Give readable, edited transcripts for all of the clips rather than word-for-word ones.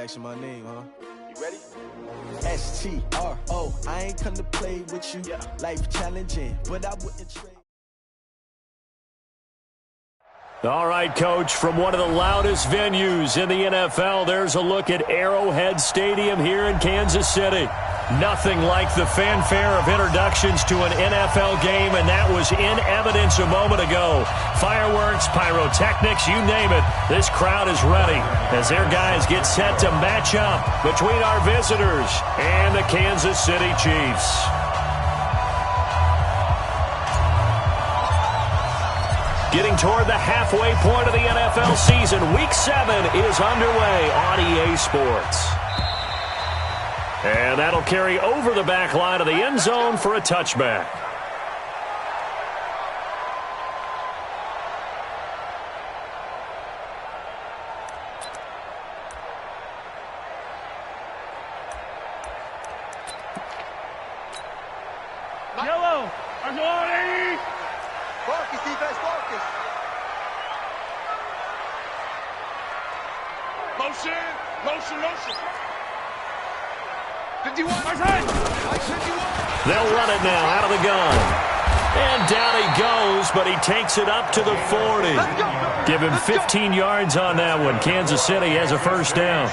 asking my name, huh? You ready? STRO. I ain't come to play with you. Yeah. Life challenging, but I wouldn't trade. All right, Coach, from one of the loudest venues in the NFL, there's a look at Arrowhead Stadium here in Kansas City. Nothing like the fanfare of introductions to an NFL game, and that was in evidence a moment ago. Fireworks, pyrotechnics, you name it. This crowd is ready as their guys get set to match up between our visitors and the Kansas City Chiefs. Getting toward the halfway point of the NFL season, Week 7 is underway on EA Sports. And that'll carry over the back line of the end zone for a touchback. Yellow, Argolani! Focus, defense, focus. Motion. 51. They'll run it now out of the gun. And down he goes, but he takes it up to the 40. Give him 15 yards on that one. Kansas City has a first down.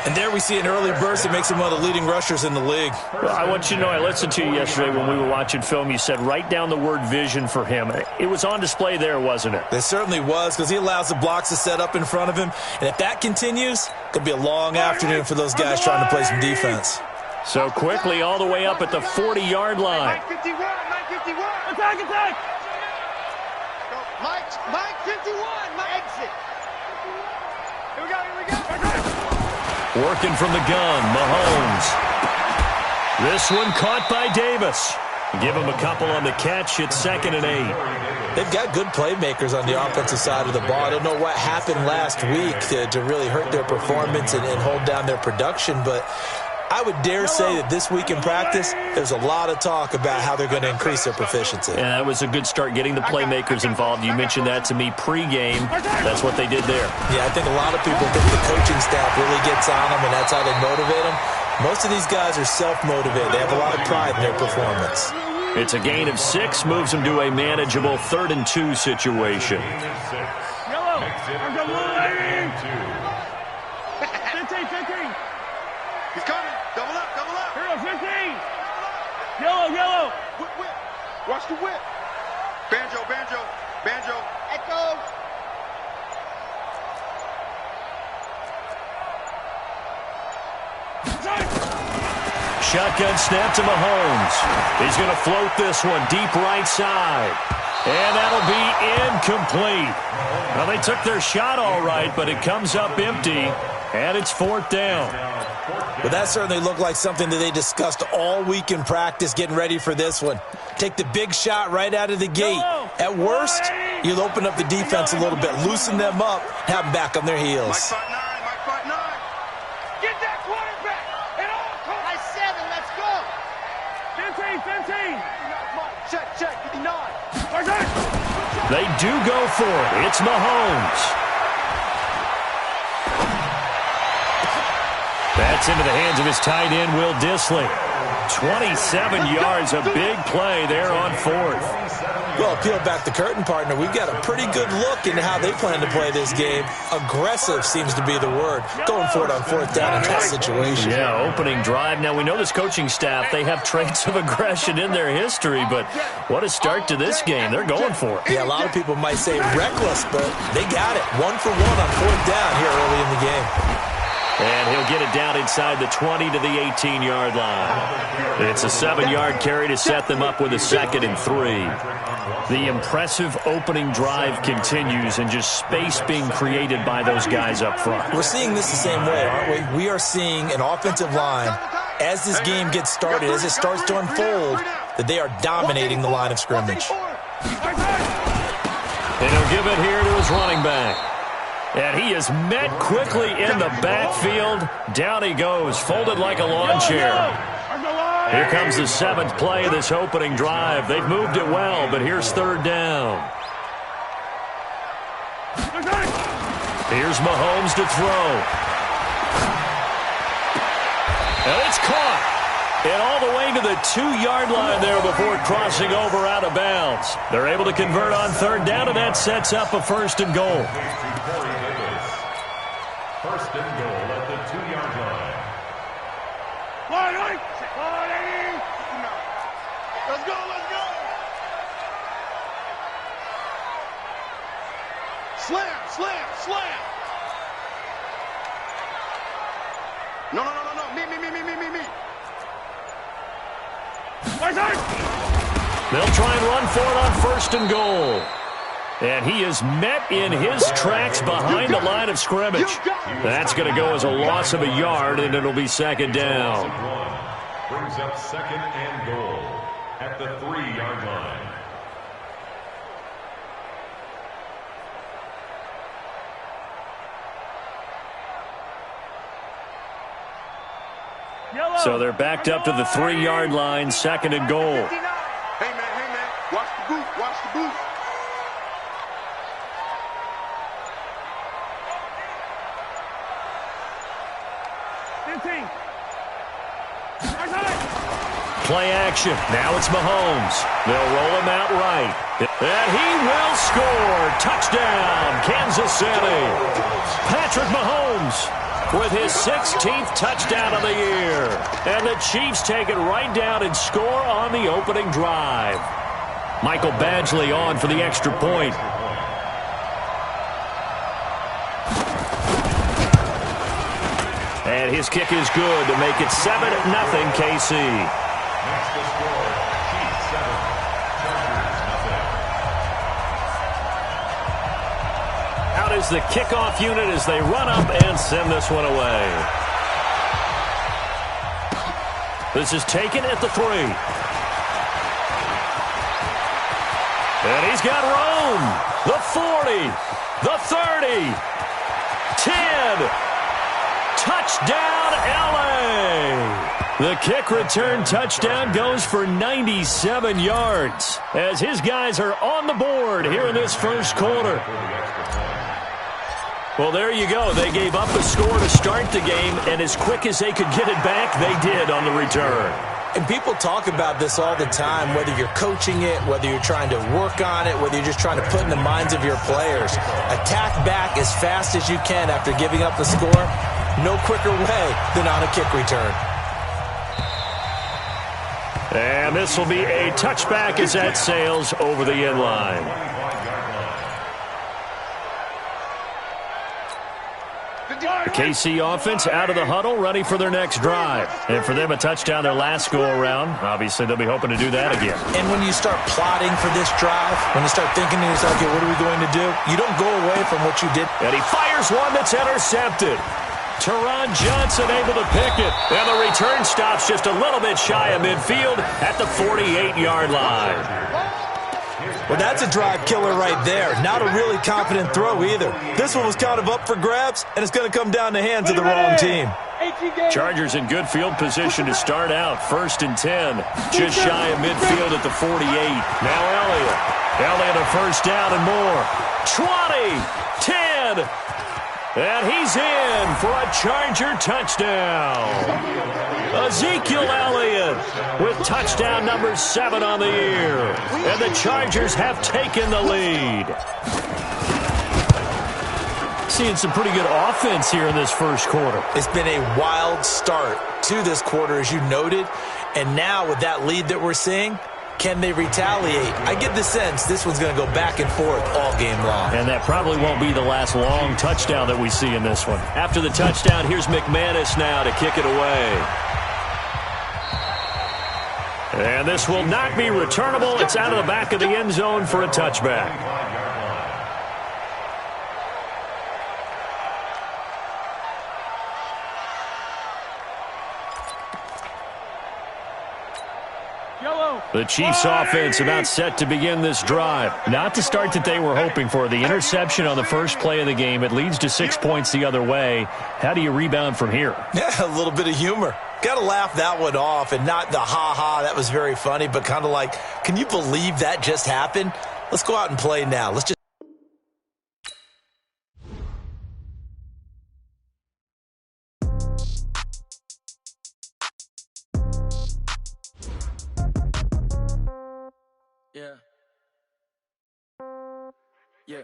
And there we see an early burst that makes him one of the leading rushers in the league. Well, I want you to know, I listened to you yesterday when we were watching film. You said write down the word vision for him. It was on display there, wasn't it? It certainly was, because he allows the blocks to set up in front of him. And if that continues, it could be a long afternoon for those guys trying to play some defense. So quickly all the way up at the 40-yard line. Mike 51, Mike 51. Attack! Mike 51, Mike exit. Here we go. Working from the gun, Mahomes. This one caught by Davis. Give him a couple on the catch. It's 2nd and 8. They've got good playmakers on the offensive side of the ball. I don't know what happened last week to really hurt their performance and hold down their production, but I would dare say that this week in practice, there's a lot of talk about how they're going to increase their proficiency. Yeah, that was a good start, getting the playmakers involved. You mentioned that to me pregame. That's what they did there. Yeah, I think a lot of people think the coaching staff really gets on them, and that's how they motivate them. Most of these guys are self-motivated. They have a lot of pride in their performance. It's a gain of 6, moves them to a manageable 3rd and 2 situation. Yellow, Argolani! 15. He's coming. Double up. Here, 15. Yellow. Whip. Watch the whip. Banjo. Echo. Shotgun snap to Mahomes. He's going to float this one deep right side. And that'll be incomplete. Well, they took their shot all right, but it comes up empty, and it's 4th down. But that certainly looked like something that they discussed all week in practice, getting ready for this one. Take the big shot right out of the gate. At worst, you'll open up the defense a little bit, loosen them up, have them back on their heels. Mike 5'9". Get that quarterback. And all comes. Nice 7. Let's go. 15. Check. 59. They do go for it. It's Mahomes. That's into the hands of his tight end, Will Dissly. 27 yards, a big play there on 4th. Well, peel back the curtain, partner. We've got a pretty good look into how they plan to play this game. Aggressive seems to be the word. Going for it on 4th down in that situation. Yeah, opening drive. Now, we know this coaching staff, they have traits of aggression in their history, but what a start to this game. They're going for it. Yeah, a lot of people might say reckless, but they got it. 1 for 1 on 4th down here early in the game. And he'll get it down inside the 20 to the 18-yard line. It's a 7-yard carry to set them up with a 2nd and 3. The impressive opening drive continues, and just space being created by those guys up front. We're seeing this the same way, aren't we? We are seeing an offensive line, as this game gets started, as it starts to unfold, that they are dominating the line of scrimmage. And he'll give it here to his running back. And he is met quickly in the backfield. Down he goes, folded like a lawn chair. Here comes the 7th play of this opening drive. They've moved it well, but here's 3rd down. Here's Mahomes to throw. And it's caught. And all the way to the 2-yard line there before crossing over out of bounds. They're able to convert on third down, and that sets up a first and goal. First and goal at the 2-yard line. Let's go, let's go. Slam, slam, slam. No. Me. They'll try and run for it on first and goal. And he is met in his tracks behind the line of scrimmage. That's going to go as a loss of a yard, and it'll be second down. Brings up second and goal at the 3-yard line. So they're backed up to the 3-yard line, second and goal. Hey, man, watch the boot, watch the boot. Play action. Now it's Mahomes. They'll roll him out right. And he will score. Touchdown, Kansas City. Patrick Mahomes with his 16th touchdown of the year. And the Chiefs take it right down and score on the opening drive. Michael Badgley on for the extra point. And his kick is good to make it 7-0 KC. Next to score, Chiefs 7, Chargers nothing. Out is the kickoff unit as they run up and send this one away. This is taken at the 3. And he's got room. The 40, the 30, 10. Touchdown, LA! The kick return touchdown goes for 97 yards as his guys are on the board here in this first quarter. Well, there you go. They gave up a score to start the game, and as quick as they could get it back, they did on the return. And people talk about this all the time, whether you're coaching it, whether you're trying to work on it, whether you're just trying to put in the minds of your players. Attack back as fast as you can after giving up the score. No quicker way than on a kick return. And this will be a touchback as that sails over the end line. The KC offense out of the huddle, ready for their next drive. And for them, a touchdown their last go-around. Obviously, they'll be hoping to do that again. And when you start plotting for this drive, when you start thinking to yourself, okay, what are we going to do? You don't go away from what you did. And he fires one that's intercepted. Teron Johnson able to pick it. And the return stops just a little bit shy of midfield at the 48-yard line. Well, that's a drive killer right there. Not a really confident throw either. This one was kind of up for grabs, and it's going to come down the hands of the wrong team. Chargers in good field position to start out. First and 10. Just shy of midfield at the 48. Now Elliott a first down and more. 20, 10. And he's in for a Charger touchdown. Ezekiel Elliott with touchdown number 7 on the year. And the Chargers have taken the lead. Seeing some pretty good offense here in this first quarter. It's been a wild start to this quarter, as you noted. And now with that lead that we're seeing, can they retaliate? I get the sense this one's going to go back and forth all game long. And that probably won't be the last long touchdown that we see in this one. After the touchdown, here's McManus now to kick it away. And this will not be returnable. It's out of the back of the end zone for a touchback. The Chiefs offense about set to begin this drive. Not the start that they were hoping for. The interception on the first play of the game. It leads to 6 points the other way. How do you rebound from here? Yeah, a little bit of humor. Got to laugh that one off, and not the ha-ha, that was very funny, but kind of like, can you believe that just happened? Let's go out and play now. Let's just Yeah. Yeah.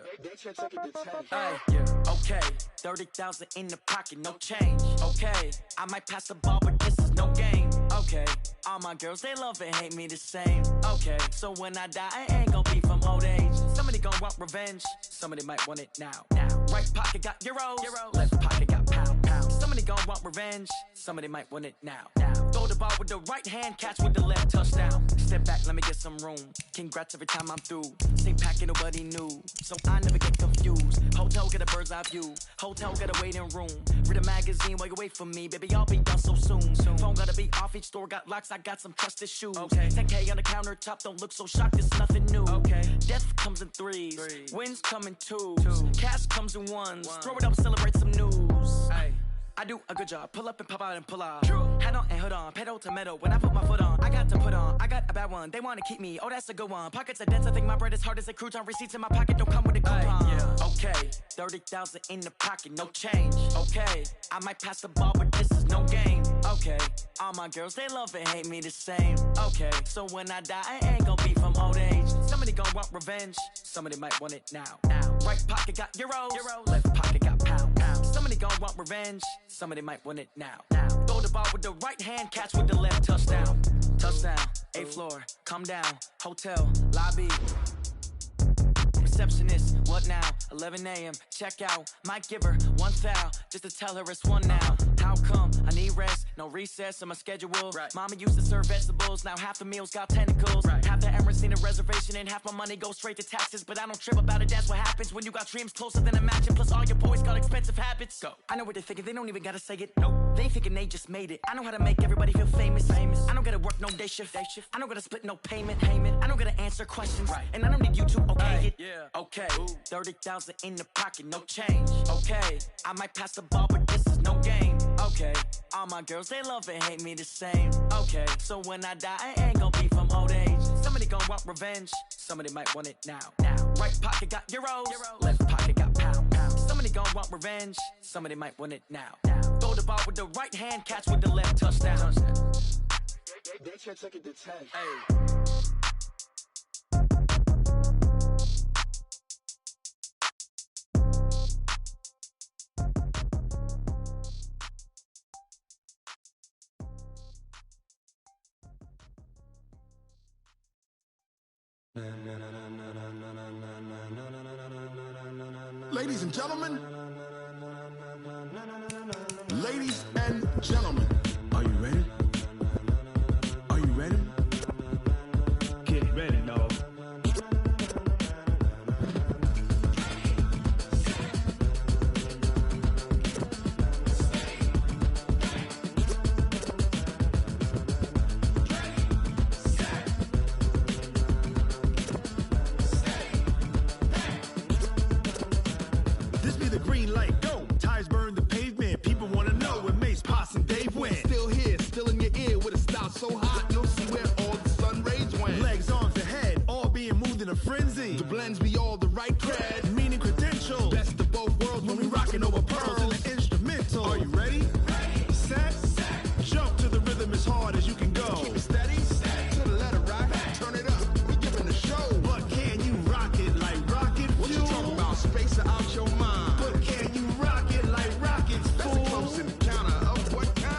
Hey, yeah. Okay, 30,000 in the pocket, no change. Okay, I might pass the ball, but this is no game. Okay, all my girls, they love and hate me the same. Okay, so when I die, I ain't gon' be from old age. Somebody gon' want revenge, somebody might want it now. Right pocket got euros, left pocket got pound. Somebody gon' want revenge, somebody might want it now. Throw the ball with the right hand, catch with the left, touchdown. Step back, let me get some room. Congrats every time I'm through. Stay packing, nobody knew, so I never get confused. Hotel get a bird's eye view. Hotel get a waiting room. Read a magazine while you wait for me, baby. I'll be done so soon. Phone gotta be off. Each store got locks. I got some trusted shoes. Okay. 10K on the countertop. Don't look so shocked. It's nothing new. Okay. Death comes in threes. Wins come in twos. Cash comes in ones. Throw it up, celebrate some news. Hey. I do a good job, pull up and pop out and pull out. Head on and hood on, pedal to metal. When I put my foot on, I got to put on. I got a bad one, they wanna keep me. Oh, that's a good one. Pockets are dense, I think my bread is hard as a crouton. Receipts in my pocket don't come with a coupon. Yeah. Okay, 30,000 in the pocket, no change. Okay, I might pass the ball, but this is no game. Okay, all my girls, they love and hate me the same. Okay, so when I die, I ain't gon' be from old age. Somebody gon' want revenge, somebody might want it now. Right pocket got euros, left pocket got pound. Somebody gon' want revenge, somebody might want it now. Throw the ball with the right hand, catch with the left, touchdown. Touchdown, 8th floor, come down, hotel, lobby. Receptionist, what now? 11 a.m., check out. Might give her one foul, just to tell her it's one now. How come? I need rest, no recess in my schedule. Mama used to serve vegetables, now half the meals got tentacles. Half the Emirates need a reservation and half my money goes straight to taxes. But I don't trip about it, that's what happens when you got dreams closer than a match. And plus all your boys got expensive habits. Go. I know what they're thinking, they don't even gotta say it. Nope. They thinking they just made it. I know how to make everybody feel famous. I don't gotta work no day shift. I don't gotta split no payment. I don't gotta answer questions. And I don't need you to okay it. Okay, 30,000 in the pocket, no change. Okay, I might pass the ball, but this is no game. Okay, all my girls, they love and hate me the same. Okay, so when I die, I ain't gon' be from old age. Somebody gon' want revenge, somebody might want it now. Right pocket got euros, left pocket got pound. Somebody gon' want revenge, somebody might want it now. Throw the ball with the right hand, catch with the left, touchdown. They can't take it to 10. Hey. Ladies and gentlemen, ladies and gentlemen, are you ready? Are you ready? Get ready, dog. So hot, you'll see where all the sun rays went. Legs, arms, the head, all being moved in a frenzy. The blends be all the right cred, meaning credentials. Best of both worlds when we rockin' over pearls in the instrumental. Are you ready? Ready. Set. Jump to the rhythm as hard as you can go. Keep it steady. To the letter right. Turn it up. We giving the show. But can you rock it like rocket fuel? What you talking about? Space it out your mind. But can you rock it like rockets, fool? That's a close encounter of what kind?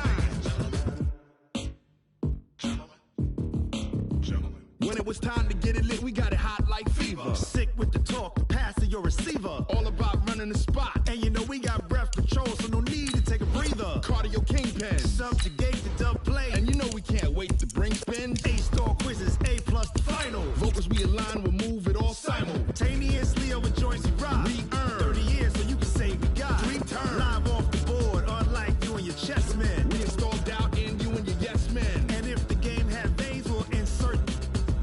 When it was time to get it lit, we got it hot like fever. Sick with the talk, pass to your receiver. All about running the spot. And you know we got breath control, so no need to take a breather. Cardio kingpin, subjugate the dub play. And you know we can't wait to bring spins. A-star quizzes, A+ the final. Vocals we align, we'll move it all simultaneously over joints we rock. We earn 30 years, so you can say we got 3 turns. Live off the board, unlike you and your chess men. We install doubt in you and your yes men. And if the game had veins, we'll insert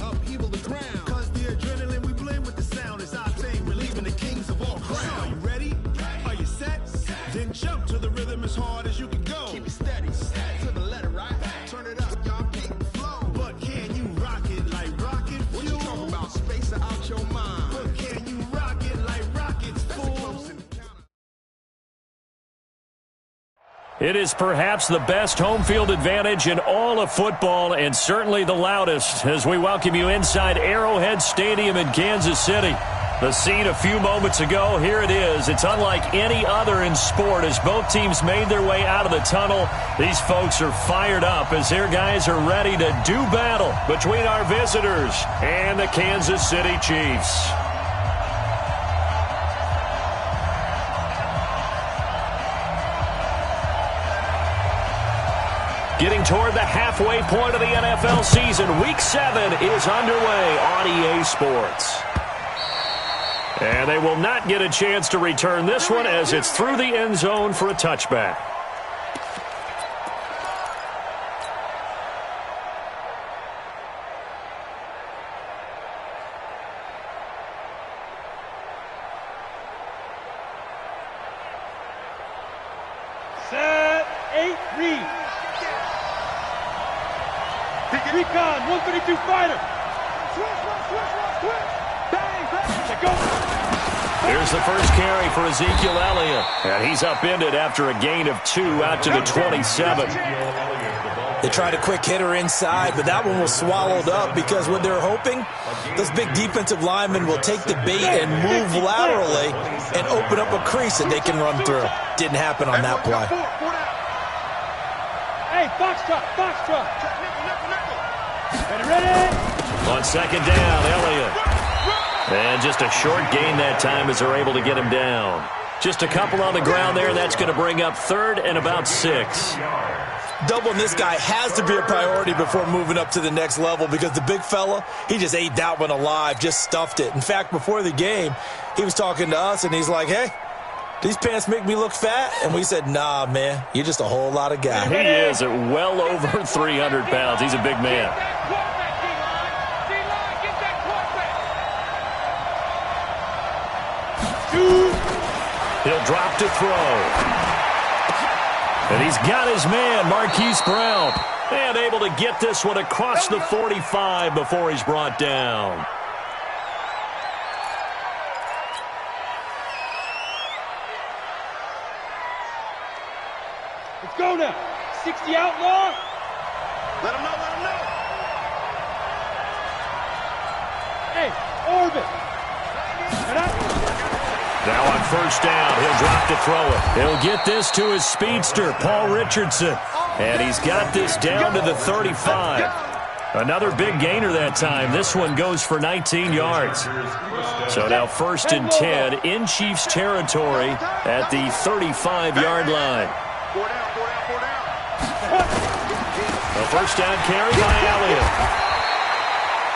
upheaval the ground. Cause the adrenaline we blend with the sound is our thing. We're leaving the kings of all crowns. So are you ready? Are you set? Then jump to the rhythm as hard as you can go. Keep it steady. To the letter right. Turn it up, y'all peak the flow. But can you rock it like rocket fuel? What you talking about? Space it out your mind. But can you rock it like It is perhaps the best home field advantage in all of football and certainly the loudest as we welcome you inside Arrowhead Stadium in Kansas City. The scene a few moments ago, here it is. It's unlike any other in sport as both teams made their way out of the tunnel. These folks are fired up as their guys are ready to do battle between our visitors and the Kansas City Chiefs. Getting toward the halfway point of the NFL season, Week 7 is underway on EA Sports. And they will not get a chance to return this one as it's through the end zone for a touchback. Set, 8, read. Recon, 132 fighter. Switch. Bang, bang. Go. Here's the first carry for Ezekiel Elliott. And he's upended after a gain of 2 out to the 27. They tried a quick hitter inside, but that one was swallowed up because what they're hoping, those big defensive linemen will take the bait and move laterally and open up a crease that they can run through. Didn't happen on that play. Hey, Foxtrot. Ready? On second down, Elliott. And just a short gain that time as they're able to get him down. Just a couple on the ground there, and that's going to bring up 3rd and about 6. Doubling this guy has to be a priority before moving up to the next level because the big fella, he just ate that one alive, just stuffed it. In fact, before the game, he was talking to us, and he's like, hey, these pants make me look fat? And we said, nah, man, you're just a whole lot of guy. He is at well over 300 pounds. He's a big man. He'll drop to throw. And he's got his man, Marquise Brown. And able to get this one across the 45 before he's brought down. Let's go now. 60 outlaw. Let him know. Hey, orbit. Now on first down, he'll drop to throw it. He'll get this to his speedster, Paul Richardson. And he's got this down to the 35. Another big gainer that time. This one goes for 19 yards. So now 1st and 10 in Chiefs territory at the 35-yard line. A first down carry by Elliott.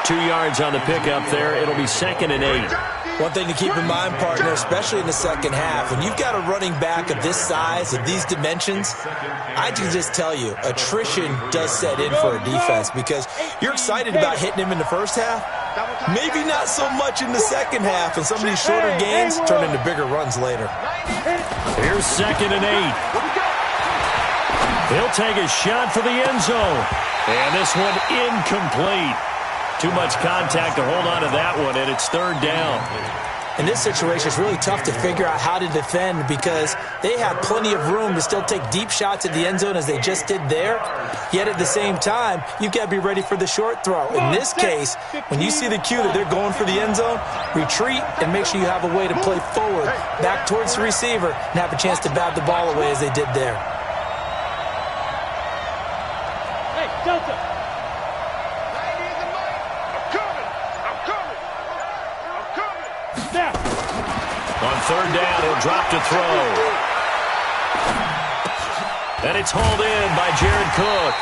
2 yards on the pickup there. It'll be 2nd and 8. One thing to keep in mind, partner, especially in the second half, when you've got a running back of this size, of these dimensions, I can just tell you, attrition does set in for a defense because you're excited about hitting him in the first half, maybe not so much in the second half, and some of these shorter gains turn into bigger runs later. Here's 2nd and 8. He'll take a shot for the end zone. And this one incomplete. Too much contact to hold on to that one, and it's 3rd down. In this situation, it's really tough to figure out how to defend because they have plenty of room to still take deep shots at the end zone as they just did there. Yet at the same time, you've got to be ready for the short throw. In this case, when you see the cue that they're going for the end zone, retreat and make sure you have a way to play forward, back towards the receiver, and have a chance to bat the ball away as they did there. Hey, Delta. On 3rd down, he'll drop to throw. And it's hauled in by Jared Cook.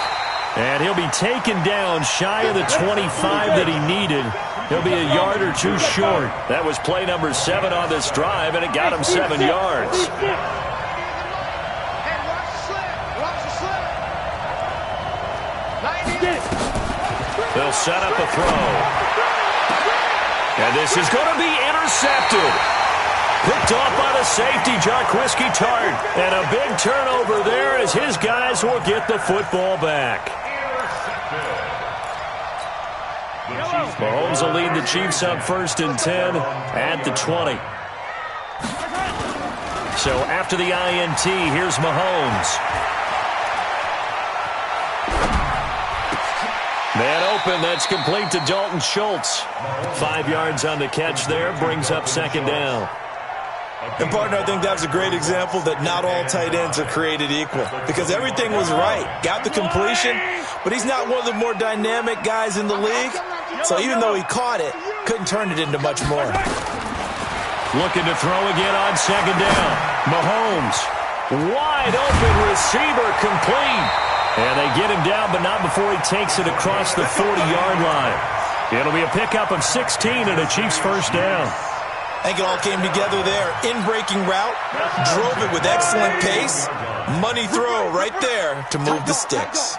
And he'll be taken down shy of the 25 that he needed. He'll be a yard or 2 short. That was play number 7 on this drive, and it got him 7 yards. They'll set up a throw. And this is going to be intercepted. Picked off by the safety, Jarquiski Tart. And a big turnover there as his guys will get the football back. Mahomes will lead the Chiefs up 1st and 10 at the 20. So after the INT, here's Mahomes. Man open, that's complete to Dalton Schultz. 5 yards on the catch there, brings up second down. And, partner, I think that was a great example that not all tight ends are created equal, because everything was right. Got the completion, but he's not one of the more dynamic guys in the league. So even though he caught it, couldn't turn it into much more. Looking to throw again on second down. Mahomes, wide open receiver, complete. And they get him down, but not before he takes it across the 40-yard line. It'll be a pickup of 16 and a Chiefs first down. I think it all came together there. In-breaking route, drove it with excellent pace. Money throw right there to move the sticks.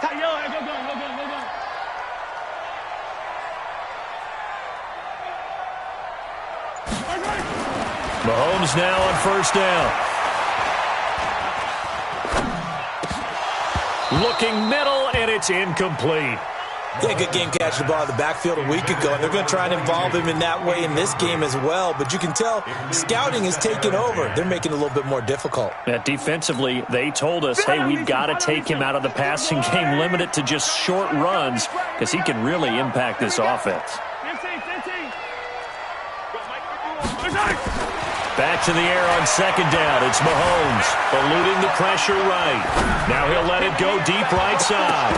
Mahomes now on first down. Looking middle, and it's incomplete. Yeah, good game catching the ball in the backfield a week ago, and they're going to try and involve him in that way in this game as well. But you can tell scouting has taken over. They're making it a little bit more difficult. Defensively, they told us, hey, we've got to take him out of the passing game, limit it to just short runs, because he can really impact this offense. Back to the air on second down. It's Mahomes eluding the pressure right. Now he'll let it go deep right side.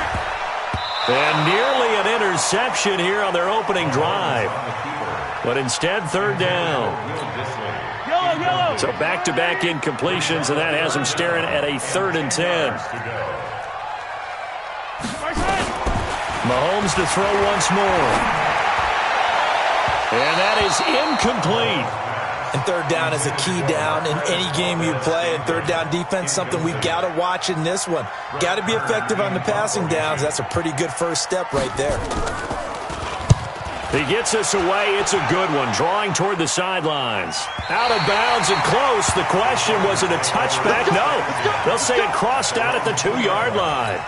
And nearly an interception here on their opening drive. But instead, third down. So back-to-back incompletions, and that has them staring at a 3rd and 10. Mahomes to throw once more. And that is incomplete. And third down is a key down in any game you play. And third down defense, something we've got to watch in this one. Got to be effective on the passing downs. That's a pretty good first step right there. He gets us away. It's a good one. Drawing toward the sidelines. Out of bounds and close. The question, was it a touchback? No. They'll say it crossed out at the 2-yard line.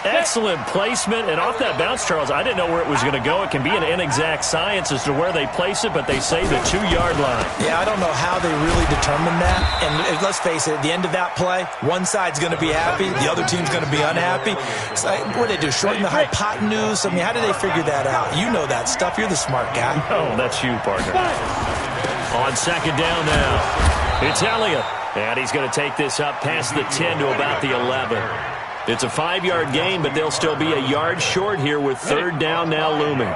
Excellent placement, and off that bounce, Charles, I didn't know where it was going to go. It can be an inexact science as to where they place it, but they say the 2-yard line. Yeah, I don't know how they really determine that. And let's face it, at the end of that play, one side's going to be happy, the other team's going to be unhappy. So, what do they do, shorten the hypotenuse? I mean, how do they figure that out? You know that stuff. You're the smart guy. Oh, that's you, partner. On second down now, it's Elliott. And he's going to take this up past the 10 to about the 11. It's a 5-yard gain, but they'll still be a yard short here with third down now looming.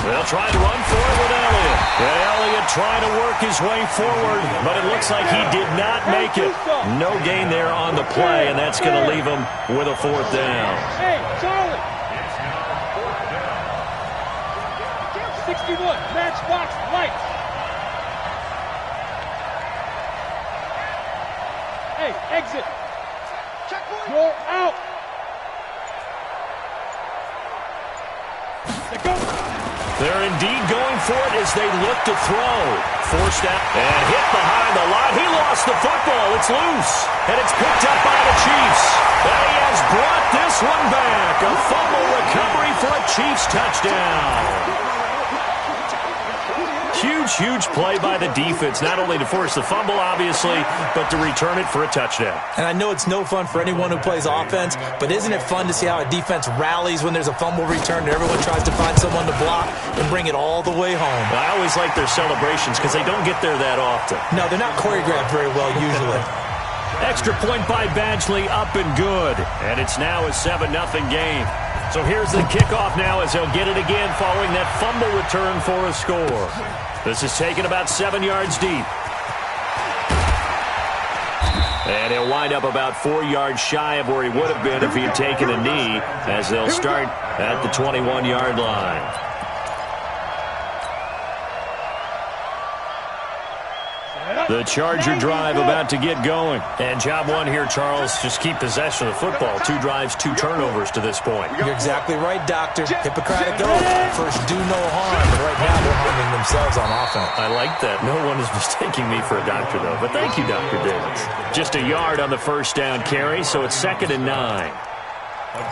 They'll try to run for it with Elliott. And Elliott trying to work his way forward, but it looks like he did not make it. No gain there on the play, and that's going to leave him with a 4th down. Hey, Charlie. 61, matchbox lights. Hey, exit. You're out. They're indeed going for it as they look to throw. Forced out and hit behind the line. He lost the football. It's loose. And it's picked up by the Chiefs. And he has brought this one back. A fumble recovery for a Chiefs touchdown. Huge play by the defense, not only to force the fumble, obviously, but to return it for a touchdown. And I know it's no fun for anyone who plays offense, but isn't it fun to see how a defense rallies when there's a fumble return and everyone tries to find someone to block and bring it all the way home? I always like their celebrations because they don't get there that often. No, they're not choreographed very well usually. Extra point by Badgley, up and good. And it's now a 7-0 game. So here's the kickoff now as they'll get it again following that fumble return for a score. This is taken about 7 yards deep. And he'll wind up about 4 yards shy of where he would have been if he had taken a knee, as they'll start at the 21-yard line. The Charger drive about to get going. And job one here, Charles, just keep possession of the football. 2 drives, 2 turnovers to this point. You're exactly right, Doctor. Hippocratic oath. First, do no harm. But right now, they're harming themselves on offense. I like that. No one is mistaking me for a doctor, though. But thank you, Dr. Davis. Just a yard on the first down carry, so it's 2nd and 9.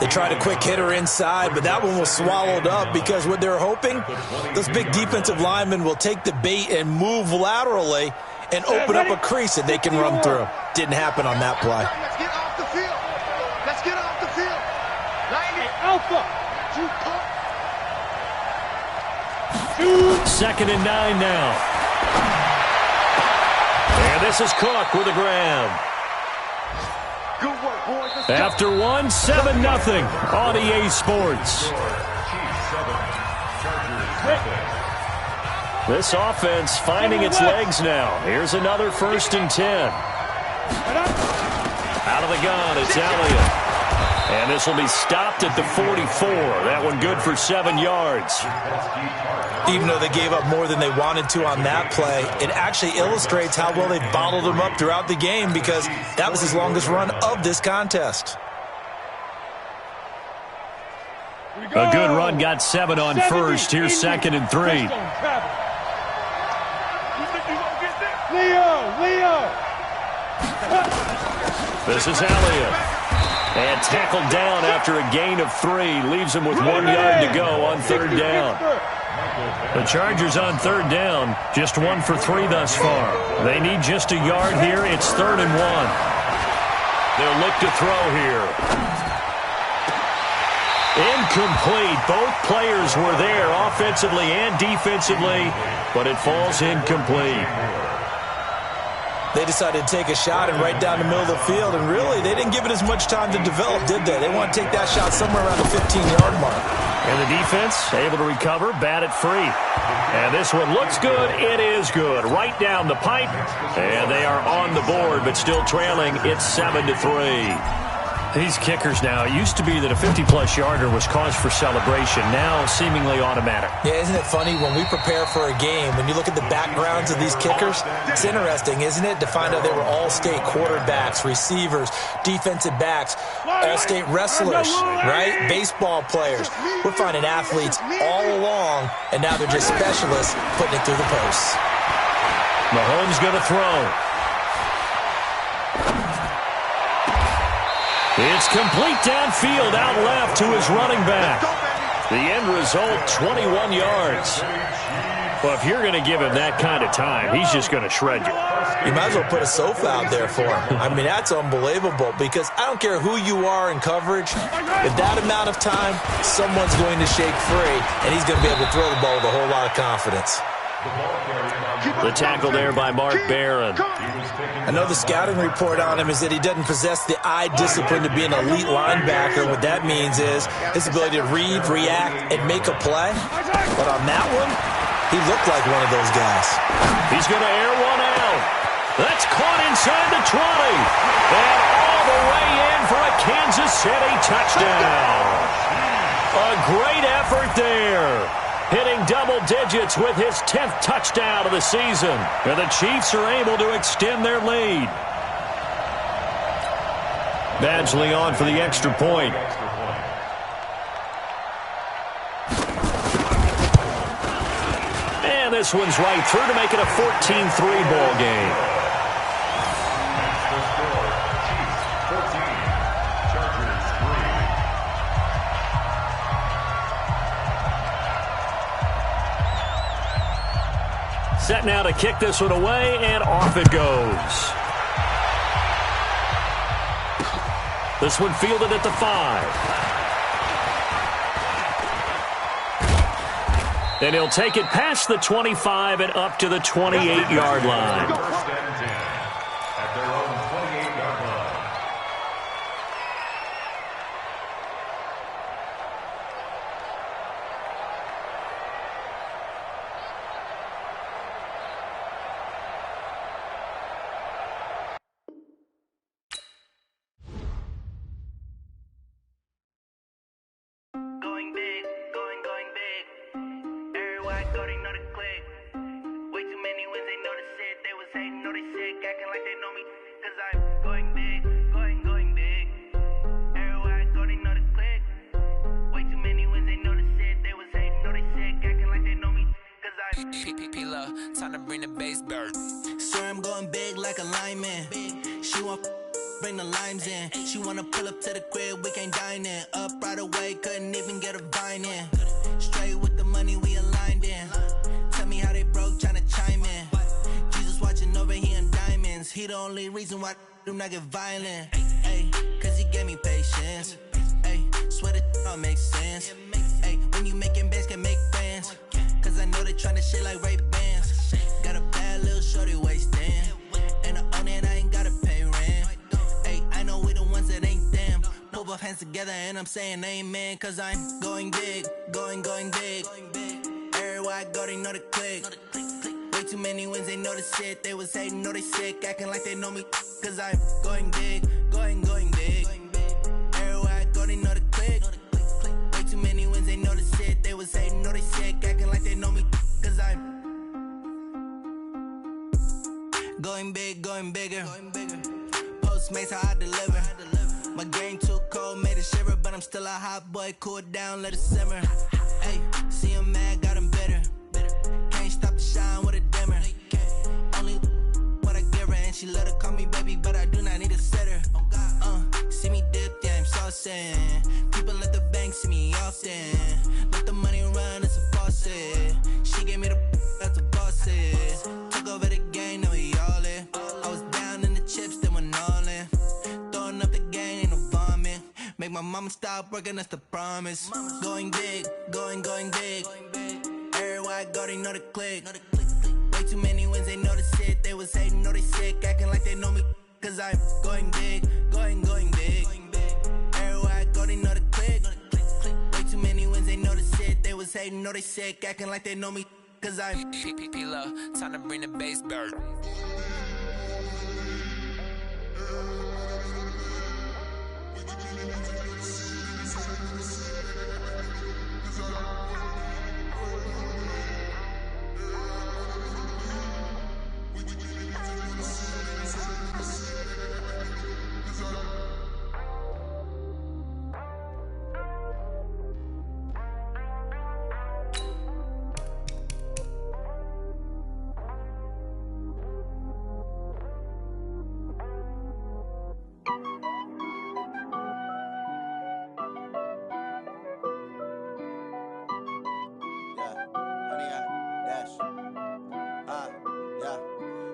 They tried a quick hitter inside, but that one was swallowed up because what they're hoping, those big defensive linemen will take the bait and move laterally and open up a crease that they can run through. Didn't happen on that play. 2nd and 9 now. And this is Cook with a grab. Good work, boys. Let's After go. 1, 7-0 on EA Sports. This offense finding its legs now. Here's another 1st and 10. Out of the gun, it's Elliott. And this will be stopped at the 44. That one good for 7 yards. Even though they gave up more than they wanted to on that play, it actually illustrates how well they bottled them up throughout the game, because that was his longest run of this contest. A good run got 7 on 1st. Here's 2nd and 3. Leo! This is Elliott. And tackled down after a gain of 3. Leaves him with 1 yard to go on 3rd down. The Chargers on 3rd down, just 1 for 3 thus far. They need just a yard here. It's 3rd and 1. They'll look to throw here. Incomplete. Both players were there offensively and defensively, but it falls incomplete. They decided to take a shot and right down the middle of the field, and really, they didn't give it as much time to develop, did they? They want to take that shot somewhere around the 15-yard mark. And the defense able to recover, bat it free. And this one looks good. It is good. Right down the pipe. And they are on the board, but still trailing. It's 7-3. These kickers now, it used to be that a 50-plus yarder was cause for celebration. Now seemingly automatic. Yeah, isn't it funny when we prepare for a game, when you look at the backgrounds of these kickers, it's interesting, isn't it, to find out they were all-state quarterbacks, receivers, defensive backs, all-state wrestlers, right? Baseball players. We're finding athletes all along, and now they're just specialists putting it through the posts. Mahomes going to throw. It's complete downfield, out left to his running back. The end result, 21 yards. Well, if you're going to give him that kind of time, he's just going to shred you. You might as well put a sofa out there for him. I mean, that's unbelievable, because I don't care who you are in coverage. With that amount of time, someone's going to shake free, and he's going to be able to throw the ball with a whole lot of confidence. The tackle there by Mark Barron. I know the scouting report on him is that he doesn't possess the eye discipline to be an elite linebacker. What that means is his ability to read, react, and make a play. But on that one, he looked like one of those guys. He's going to air one out. That's caught inside the 20. And all the way in for a Kansas City touchdown. A great effort there. Hitting double digits with his 10th touchdown of the season. And the Chiefs are able to extend their lead. Badgley on for the extra point. And this one's right through to make it a 14-3 ball game. Set now to kick this one away, and off it goes. This one fielded at the 5. And he'll take it past the 25 and up to the 28-yard line. First and 10 at their own 28-yard line. Time to bring the bass bird. Sir, I'm going big like a lineman. She want bring the limes in. She wanna pull up to the crib, we can't dine in. Up right away, couldn't even get a vine in. Straight with the money, we aligned in. Tell me how they broke, tryna chime in. Jesus watching over here in diamonds. He the only reason why do not get violent. Ay, cause he gave me patience. Ay, swear that all makes sense. Ay, when you making bands, can make friends. Cause cause I know they tryna shit like Ray-Bans. Got a bad little shorty wasting. And I own it, I ain't gotta pay rent. Hey, I know we the ones that ain't them. Put both hands together and I'm saying amen. Cause I'm going big, going big. Everywhere I go, they know the click. Way too many wins, they know the shit. They was hating, know they sick, acting like they know me. Cause I'm going big, going big. Everywhere I go, they know the click. Way too many wins, they know the shit. They was hating, know they sick, acting like they know me. Cause I'm going big, going bigger. Postmates, how I deliver. My game too cold, made it shiver. But I'm still a hot boy, cool it down, let it simmer. Hey, see him mad, got him bitter. Can't stop the shine with a dimmer. Only what I give her, and she let her call me baby, but I do not need a sitter. See me dip, yeah, I'm saucing. People at the bank see me often. Let the money run, it's a faucet. She gave me the that's a boss is. Took over the game, now we all in. I was down in the chips, then went all in. Throwing up the game, ain't no vomit. Make my mama stop working, that's the promise. Going big, going big. Everywhere I go, they know the click. Way too many wins, they know the shit. They was hating, know they sick, acting like they know me. Cause I'm going big, going big. Everywhere I go, they know the click. Way too many wins, they know the shit. They was hating, know they sick, acting like they know me. Cause I'm P-P-P-Lo, time to bring the bass bird.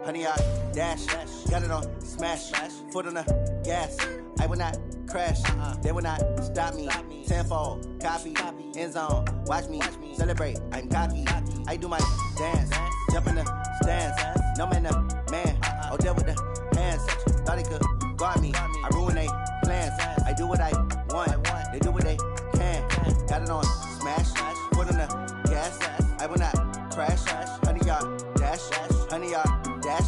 Honey, I dash, got it on smash, foot on the gas. I will not crash, they will not stop me. Tenfold, copy, end zone, watch me celebrate. I'm cocky, I do my dance, jump in the stands. No man, the man, oh, deal with the hands. Thought he could guard me, I ruin they plans. I do what I want, they do what they can. Got it on smash, foot on the gas. I will not crash, honey, y'all dash, honey, y'all dash,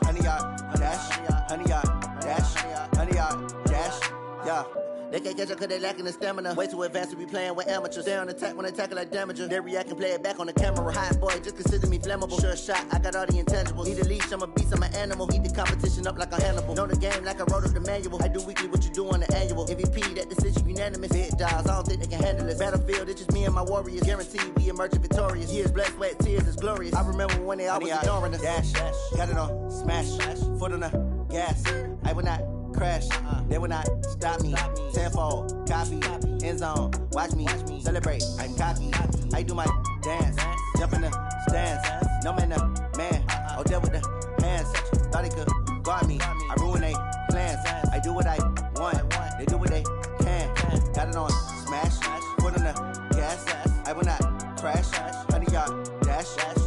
honey, y'all dash, honey, y'all dash, honey, y'all dash, yeah. They can't catch up cause they lacking the stamina. Way too advanced to be playing with amateurs. They on attack when they tackle like damager. They react and play it back on the camera. Hot boy, just consider me flammable. Sure shot, I got all the intangibles. Need a leash, I'm a beast, I'm an animal. Heat the competition up like a Hannibal. Know the game like I wrote up the manual. I do weekly what you do on the annual. MVP, that decision unanimous. Big dogs, I don't think they can handle it. Battlefield, it's just me and my warriors. Guaranteed we emerging victorious. Years, blood, sweat, tears, it's glorious. I remember when they always ignoring us. Dash, got it on smash, foot on the gas. I will not crash, they will not stop me. Tenfold, copy, end zone, watch me celebrate. I'm cocky, I do my dance, jump in the stands. No man, the man, oh, deal with the hands. Thought he could guard me, I ruin they plans. I do what I want, they do what they can. Got it on smash, foot on the gas. I will not crash, honey, y'all dash,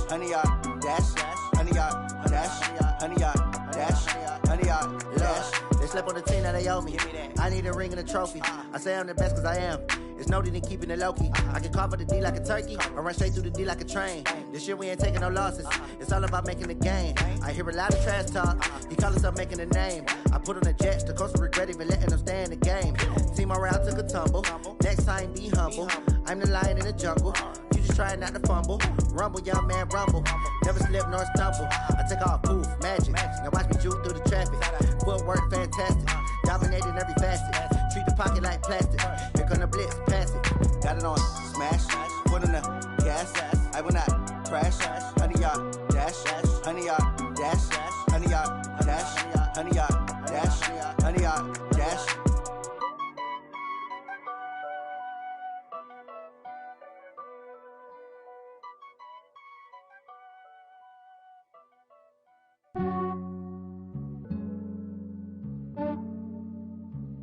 honey, y'all dash, honey, y'all dash, honey, y'all dash, honey, y'all dash. They slept on the team, now they owe me. I need a ring and a trophy. I say I'm the best cause I am. It's no need in keeping it low-key. I can carve the D like a turkey, or run straight through the D like a train. This year we ain't taking no losses. It's all about making the game. I hear a lot of trash talk. He call himself making a name. I put on the Jets, the coach will regret even letting them stay in the game. Team around took a tumble. Next time be humble. I'm the lion in the jungle. You just try not to fumble. Rumble, young man, rumble. Never slip nor stumble. I take off, poof, magic. Now watch me juke through the traffic. Footwork fantastic. Dominating every facet. Treat the pocket like plastic. Here come the blitz, pass it. Got it on smash, foot on the gas. I will not crash. Honey, y'all dash, honey, y'all dash, honey, y'all dash, honey, y'all dash, honey, y'all dash.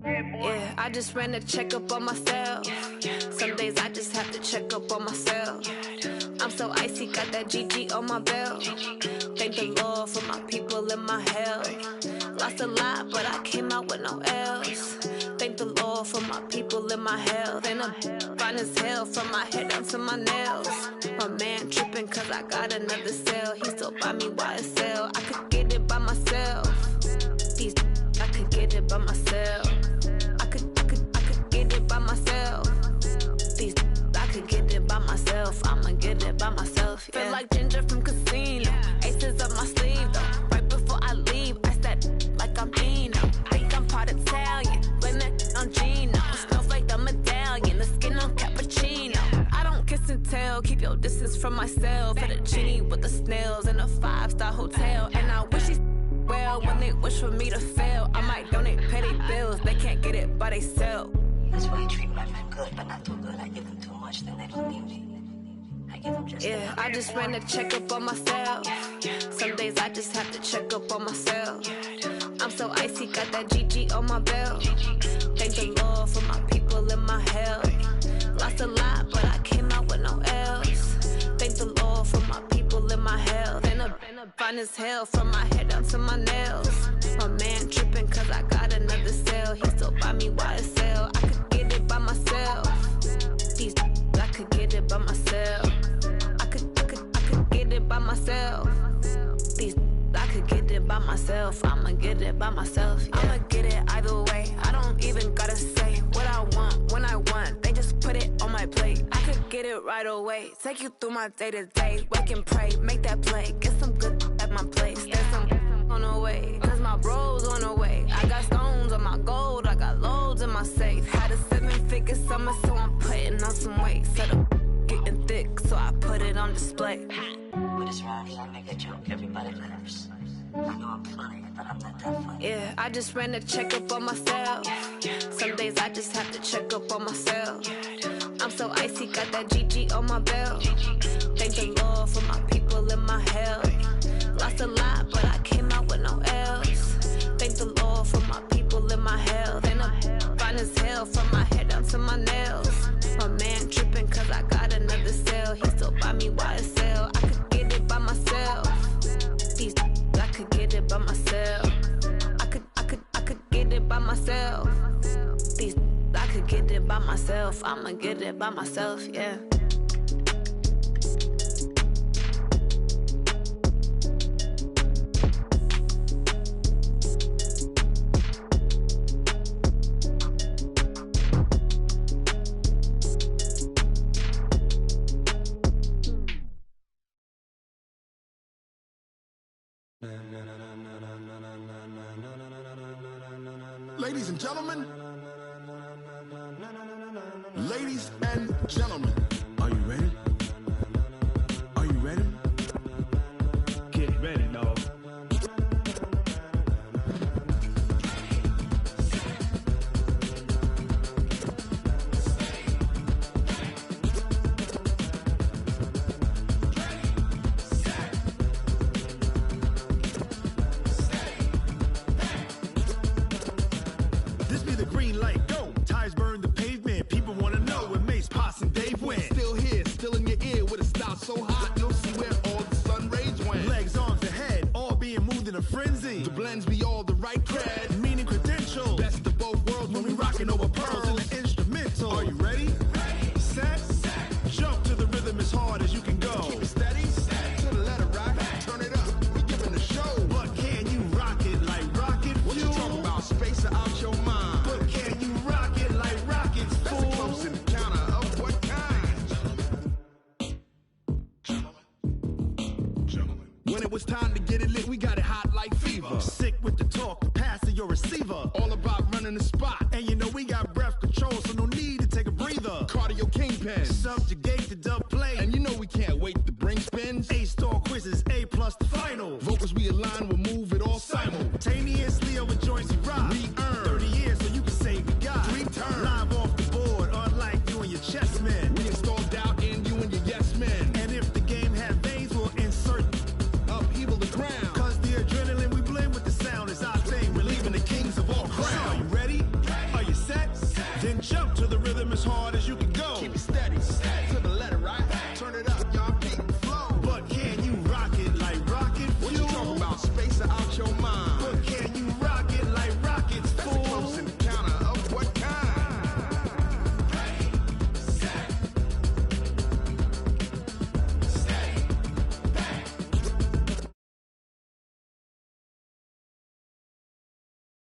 Yeah, Yeah, I just ran a checkup on myself. Some days I just have to check up on myself. I'm so icy, got that GG on my belt. Thank the Lord for my people and my health. Lost a lot, but I came out with no L's. Thank the Lord for my people and my health. And I'm fine as hell from my head down to my nails. My man tripping cause I got another cell. He still buy me YSL. I could get it by myself. These I could get it by myself. I could get it by myself. These I could get it by myself. I'ma get it by myself. Yeah. Feel like Ginger from Casino. Aces up my sleeve though. Right before I leave, I said like I'm Dino. Think I'm part Italian. Blame that on Gino. Smells like the medallion. The skin on cappuccino. I don't kiss and tell. Keep your distance from myself. Fettuccine with the snails in a 5-star hotel. And I wish he's well when they wish for me to fail. I might donate petty bills. They can't get it by themselves. That's why you treat my men good, but not too good. I give them too much, then they don't need me. I give them just yeah, I just ran a checkup on myself. Some days I just have to check up on myself. I'm so icy, got that GG on my belt. Thank the Lord for my people and my health. Lost a lot, but I came out with no L's. Thank the Lord for my people and my health. And I'm fine as hell from my head down to my nails. My man tripping cause I got another cell. He still buy me YSL. I could get it by myself. These I could get it by myself. I could get it by myself. These I could get it by myself. I'ma get it by myself. Yeah. I'ma get it either way. I don't even gotta say what I want when I want. They just put it on my plate. I could get it right away. Take you through my day to day. Wake and pray, make that play. Get some good at my place. There's some on the way. Cause my bro's on the way. I got stones on my gold. I got loads in my safe. Had a 7-figure summer, so I'm putting on some weight. Set up getting thick, so I put it on display. But it's around here, I make a joke, everybody laughs. I know I'm funny, but I'm not that funny. Yeah, I just ran a checkup on myself. Some days I just have to check up on myself. I'm so icy, got that GG on my belt. Thank the Lord for my people and my health. Lost a lot, but I came out with no L's. Thank the Lord for my people and my health. And I'm fine as hell from my head down to my nails. My man tripping cause I got another cell. He still buy me YSL. I could get it by myself. These I could get it by myself. I could get it by myself. These I could get it by myself. I'ma get it by myself, yeah. Ladies and gentlemen, ladies and gentlemen, are you ready? Are you ready? Get ready, dog. This be the green light, go. Tires burn the pavement. People wanna know where Mace, Poss, and Dave went. Still here, still in your ear with a style so hot, you'll see where all the sun rays went. Legs, arms, and head, all being moved in a frenzy. The blends be all the right cred, meaning credentials. Best of both worlds when we rockin' over pearls in the instrumental. Are you ready? Set, jump to the rhythm as hard as you can go. Keep it steady, to the letter rock. Turn it up, we giving the show. But can you rock it like rocket fuel? What you talking about? Space out your mind. But can you rock it like rockets, fool? That's a close encounter of what kind? Gentlemen. When it was time to get it lit, we got it hot like fever. Sick with the talk, the pass of your receiver. All about running the spot. And you know we got breath control, so no need to take a breather. Cardio kingpin, subjugate the dub play. And you know we can't wait to bring spins. Ace